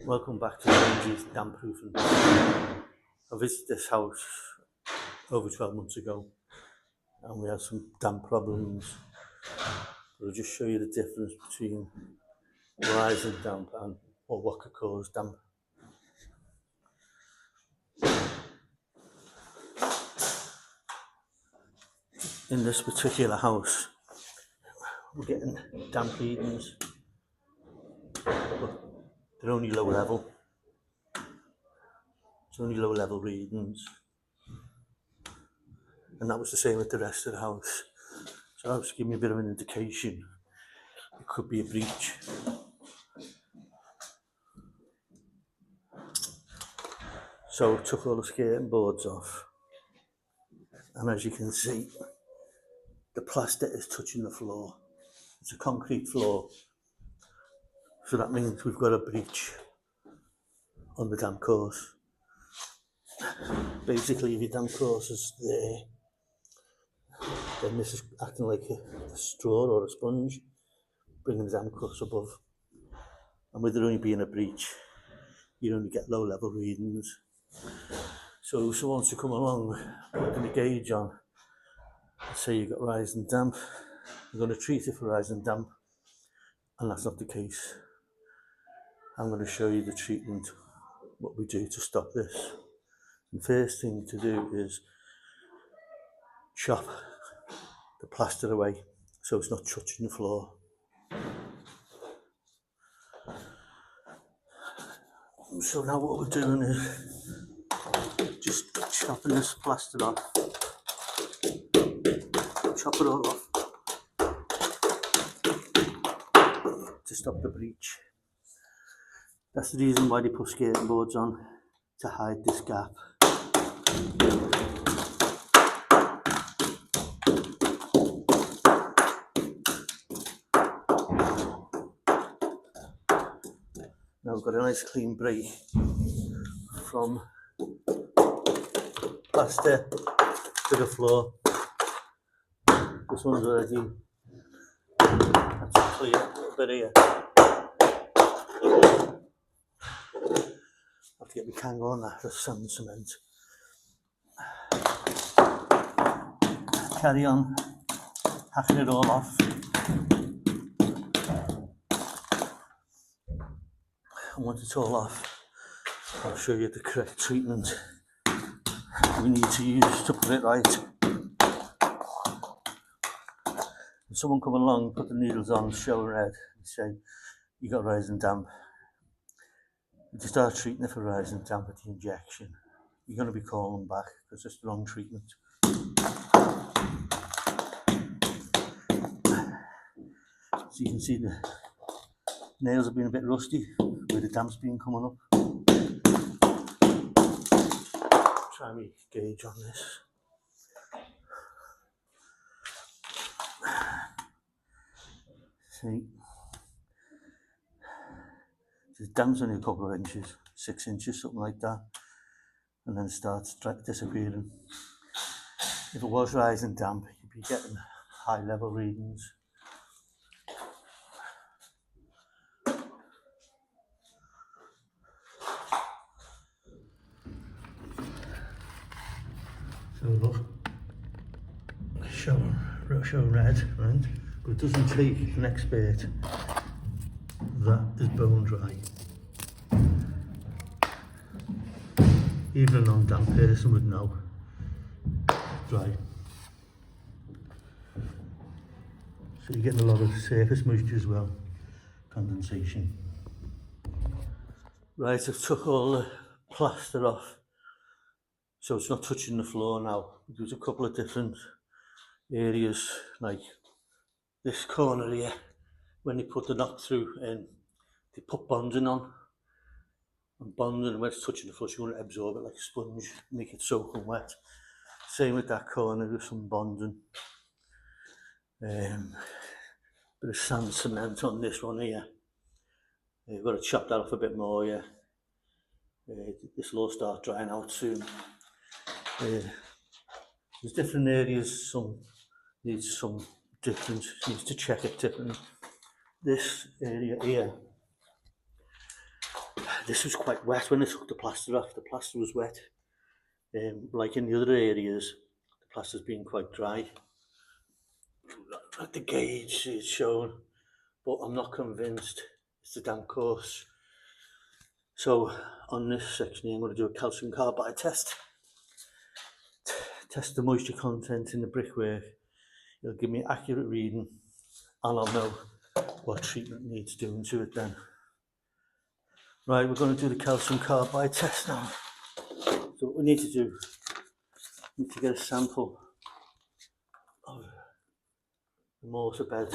Welcome back to J&G Damp Proofing. I visited this house over 12 months ago and we had some damp problems. I'll just show you the difference between rising damp and what could cause damp. In this particular house, we're getting damp readings, but they're only low level. It's only low level readings. And that was the same with the rest of the house. So that was giving me a bit of an indication it could be a breach. So I took all the skirting boards off, and as you can see, the plastic is touching the floor. It's a concrete floor, so that means we've got a breach on the damp course. Basically, if your damp course is there, then this is acting like a straw or a sponge, bringing the damp course above. And with there only being a breach, you only get low level readings. So if someone wants to come along, putting a gauge on, say you've got rising damp, you're going to treat it for rising damp, and that's not the case. I'm going to show you the treatment, what we do to stop this. The first thing to do is chop the plaster away so it's not touching the floor. So now what we're doing is just chopping this plaster off. Chop it all off to stop the breach. That's the reason why they put skirting boards on, to hide this gap. Now we've got a nice clean break from plaster to the floor. This one's already, that's clear, a little bit here. I have to get my kangle on that, just sand and cement. Carry on hacking it all off. And once it's all off, I'll show you the correct treatment we need to use to put it right. If someone come along, put the needles on, show red, and say, you got rising damp. If you start treating it for rising damp with the injection, you're going to be calling back because it's the wrong treatment. So you can see the nails have been a bit rusty where the damp's been coming up. Try me gauge on this. See, the damp's only a couple of inches, 6 inches, something like that, and then it starts disappearing. If it was rising damp, you'd be getting high level readings. So look, show red, right? But it doesn't take an expert that is bone dry. Even a non-damp person would know dry. So you're getting a lot of surface moisture as well, condensation. Right, I've took all the plaster off, so it's not touching the floor now. There's a couple of different areas, like this corner here, when they put the knock through in, they put bonding on, and bonding, when it's touching the floor, you want to absorb it like a sponge, make it soaking wet. Same with that corner, there's some bonding. Bit of sand cement on this one here. You've got to chop that off a bit more, yeah. This will all start drying out soon. There's different areas, some needs some different, needs to check it different. This area here This was quite wet when I took the plaster off. The plaster was wet. Like in the other areas, the plaster's been quite dry. At the gauge it's shown, but I'm not convinced it's the damp course. So on this section here, I'm going to do a calcium carbide test. Test the moisture content in the brickwork. It'll give me an accurate reading, and I'll know what treatment needs doing to it then. Right, we're going to do the calcium carbide test now. So what we need to do, we need to get a sample of the mortar bed.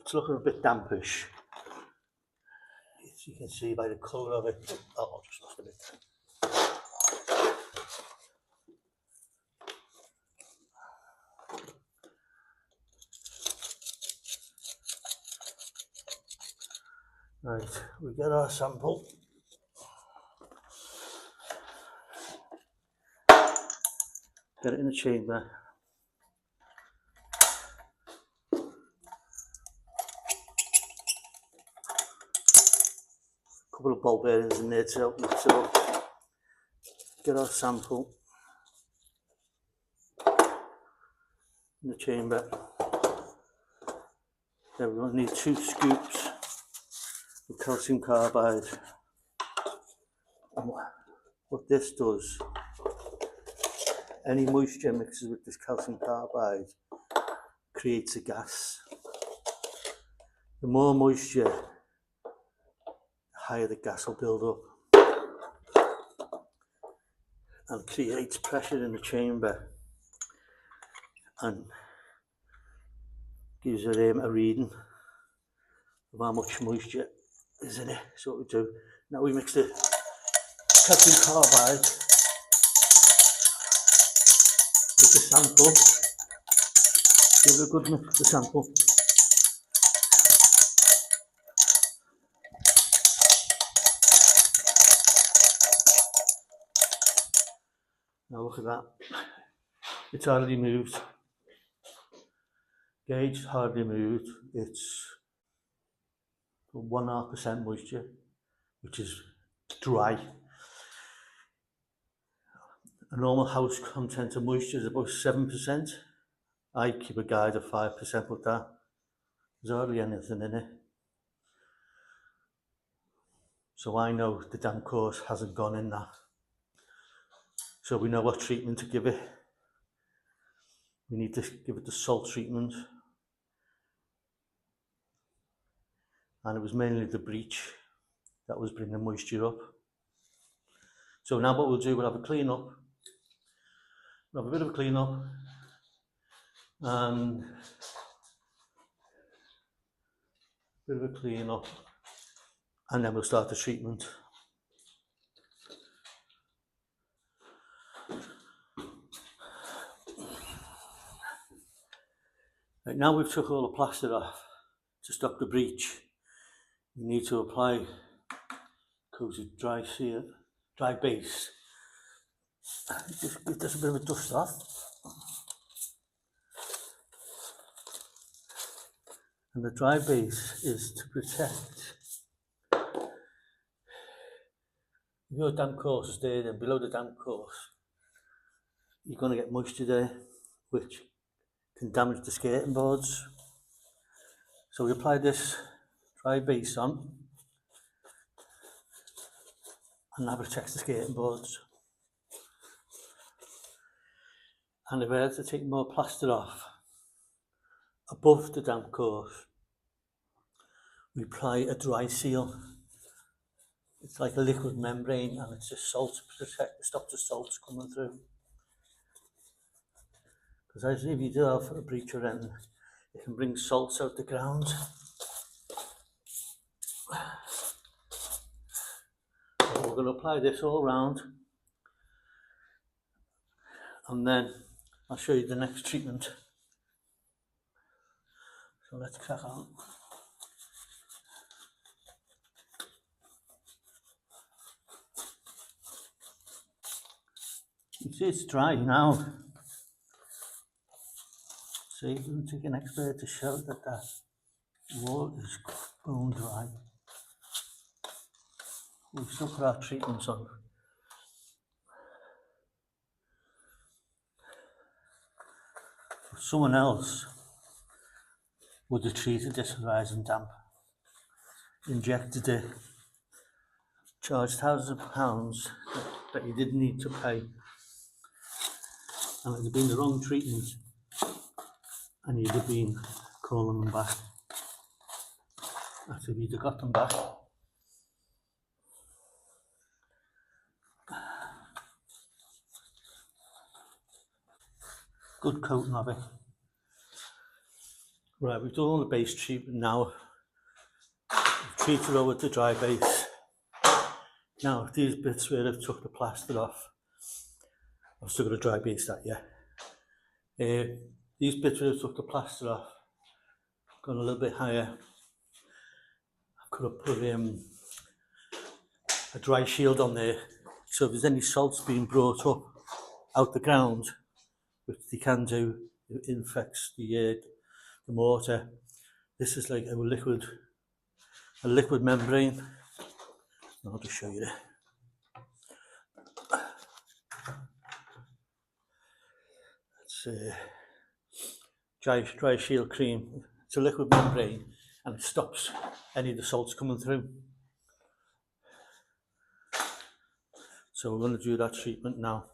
It's looking a bit dampish, as you can see by the colour of it. Oh, I just lost a bit. Right, we get our sample. Get it in the chamber. Couple of ball bearings in there to help mix it up. Get our sample in the chamber. Then we're going to need 2 scoops of calcium carbide. And what this does, any moisture mixes with this calcium carbide creates a gas. The more moisture, the higher the gas will build up and creates pressure in the chamber and gives it a reading of how much moisture is in it. So what we do, now we mix the calcium carbide with the sample. Give it a good mix of the sample. Now look at that, it's hardly moved. Gauge hardly moved. It's 1.5% moisture, which is dry. A normal house content of moisture is about 7%. I keep a guide of 5% with that. There's hardly anything in it. So I know the damp course hasn't gone in that. So we know what treatment to give it. We need to give it the salt treatment. And it was mainly the breach that was bringing moisture up. So now what we'll do, we'll have a clean up. We'll have a bit of a clean up. And a bit of a clean up. And then we'll start the treatment. Right, now we've took all the plaster off to stop the breach. We need to apply coated dry base. Just give this a bit of a dust off. And the dry base is to protect. If your damp course is there, then below the damp course, you're going to get moisture there, which can damage the skirting boards. So we apply this dry base on, and that protects the skirting boards. And if I had to take more plaster off above the damp course, we apply a dry seal. It's like a liquid membrane, and it's just salt to protect, stop the salts coming through. Because if you do have a breach or anything, it can bring salts out the ground. So we're going to apply this all round, and then I'll show you the next treatment. So let's crack on. You see it's dry now. See, it doesn't take an expert to show that that wall is bone dry. We've still put our treatments on. Someone else would have treated this with rising damp, injected it, charged thousands of pounds that you didn't need to pay, and it would have been the wrong treatment, and you'd have been calling them back. That's if you'd have got them back. Good coating of it. Right, we've done all the base treatment now. We've treated over the dry base. Now, these bits where I've took the plaster off, I've still got a dry base that, yeah. These bits where I've took the plaster off, gone a little bit higher. I could have put a dry shield on there, so if there's any salts being brought up out the ground, which they can do, it infects the mortar. This is like a liquid membrane. I'll just show you that. It's dry shield cream. It's a liquid membrane and it stops any of the salts coming through. So we're going to do that treatment now.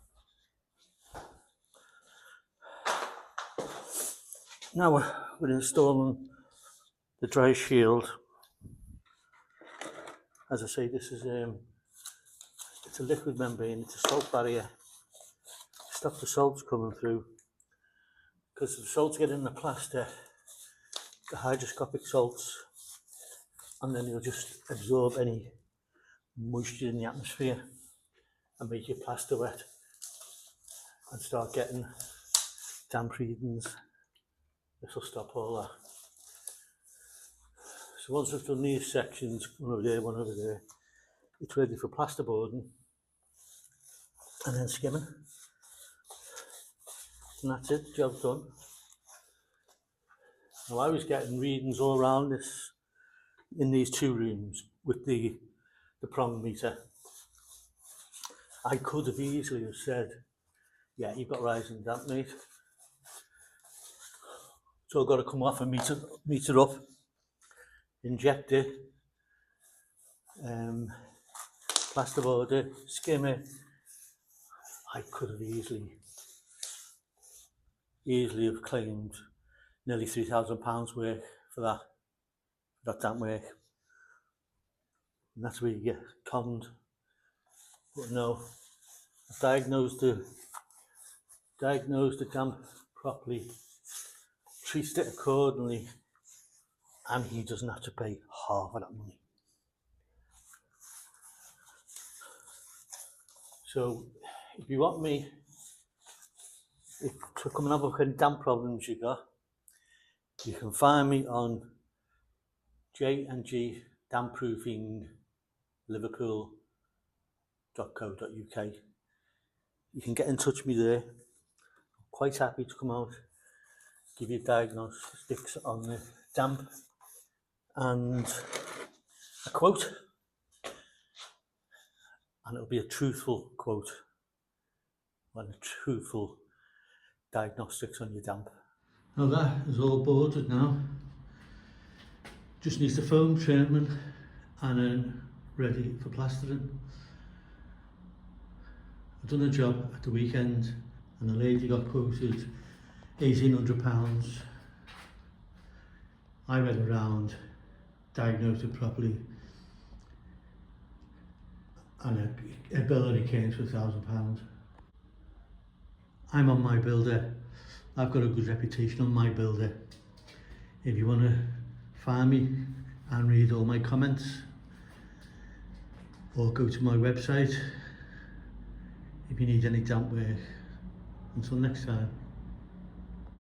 Now we're installing the dry shield. As I say, this is it's a liquid membrane, it's a salt barrier. Stop the salts coming through, because the salts get in the plaster, the hygroscopic salts, and then you'll just absorb any moisture in the atmosphere and make your plaster wet and start getting damp readings. This will stop all that. So once I've done these sections, one over there, it's ready for plasterboarding and then skimming. And that's it, job done. Now I was getting readings all around this, in these two rooms with the prong meter. I could have easily have said, yeah, you've got rising damp, mate. So I've got to come off and meter up, inject it, plasterboard it, skim it. I could have easily have claimed nearly £3,000 work for that damp work. And that's where you get conned. But no, I've diagnosed the damp properly, treated it accordingly, and he doesn't have to pay half of that money. So if you want me to come and have a look at any damp problems you got, you can find me on J&G Damp Proofing Liverpool.co.uk. You can get in touch with me there. I'm quite happy to come out, give you diagnostics on the damp and a quote, and it'll be a truthful quote and a truthful diagnostics on your damp. Now that is all boarded now. Just needs the foam treatment and then ready for plastering. I've done a job at the weekend and the lady got quoted £1,800. I went around, diagnosed it properly, and a bill only came to £1,000. I'm on My Builder. I've got a good reputation on My Builder. If you want to find me and read all my comments, or go to my website if you need any damp work. Until next time.